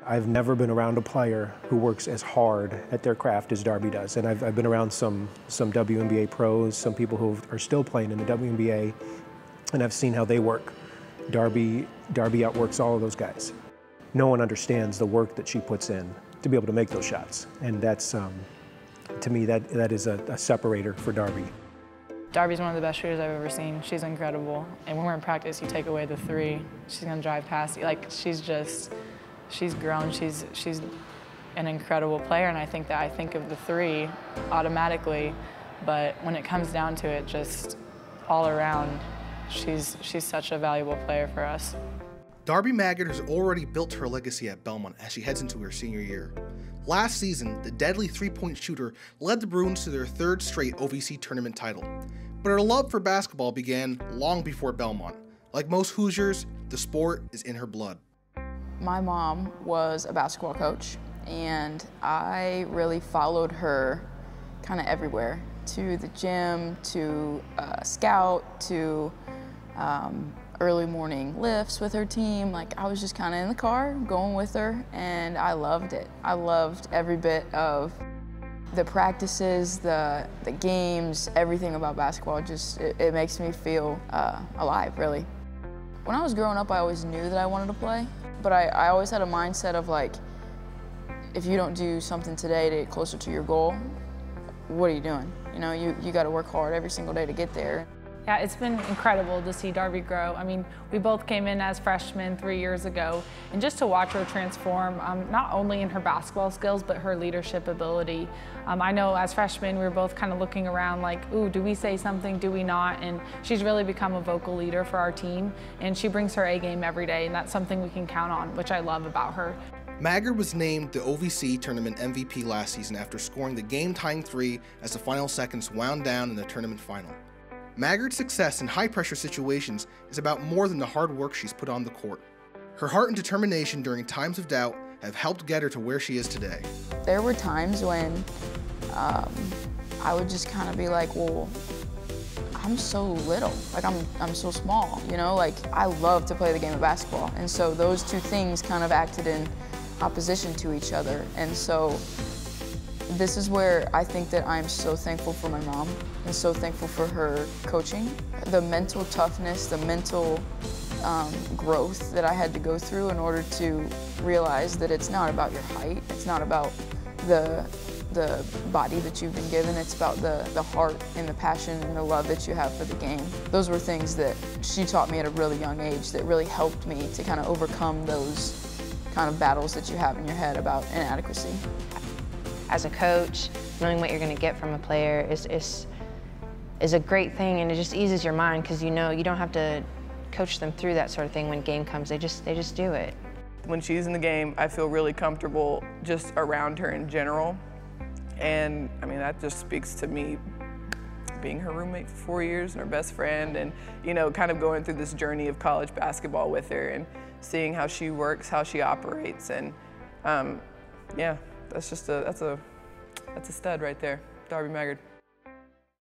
I've never been around a player who works as hard at their craft as Darby does. And I've been around some WNBA pros, some people who are still playing in the WNBA, and I've seen how they work. Darby outworks all of those guys. No one understands the work that she puts in to be able to make those shots. And that's, to me, that is a separator for Darby. Darby's one of the best shooters I've ever seen. She's incredible. And when we're in practice, you take away the three, she's gonna drive past you. Like, she's grown, she's an incredible player, and I think of the three automatically, but when it comes down to it, just all around, she's such a valuable player for us. Darby Maggard has already built her legacy at Belmont as she heads into her senior year. Last season, the deadly three-point shooter led the Bruins to their third straight OVC tournament title. But her love for basketball began long before Belmont. Like most Hoosiers, the sport is in her blood. My mom was a basketball coach, and I really followed her kind of everywhere, to the gym, to scout, to early morning lifts with her team. Like, I was just kind of in the car going with her, and I loved it. I loved every bit of the practices, the games, everything about basketball. Just it makes me feel alive, really. When I was growing up, I always knew that I wanted to play, but I always had a mindset of, like, if you don't do something today to get closer to your goal, what are you doing? You know, you got to work hard every single day to get there. Yeah, it's been incredible to see Darby grow. I mean, we both came in as freshmen 3 years ago, and just to watch her transform, not only in her basketball skills, but her leadership ability. I know as freshmen, we were both kind of looking around like, ooh, do we say something, do we not? And she's really become a vocal leader for our team, and she brings her A game every day, and that's something we can count on, which I love about her. Maggard was named the OVC Tournament MVP last season after scoring the game-tying three as the final seconds wound down in the tournament final. Maggard's success in high-pressure situations is about more than the hard work she's put on the court. Her heart and determination during times of doubt have helped get her to where she is today. There were times when I would just kind of be like, well, I'm so little, like I'm so small, you know? Like, I love to play the game of basketball, and so those two things kind of acted in opposition to each other. And so this is where I think that I'm so thankful for my mom and so thankful for her coaching. The mental toughness, the mental growth that I had to go through in order to realize that it's not about your height, it's not about the body that you've been given, it's about the heart and the passion and the love that you have for the game. Those were things that she taught me at a really young age that really helped me to kind of overcome those kind of battles that you have in your head about inadequacy. As a coach, knowing what you're going to get from a player is a great thing, and it just eases your mind because you know you don't have to coach them through that sort of thing when game comes. They just do it. When she's in the game, I feel really comfortable just around her in general, and I mean that just speaks to me being her roommate for 4 years and her best friend, and you know, kind of going through this journey of college basketball with her and seeing how she works, how she operates, and yeah. That's a stud right there, Darby Maggard.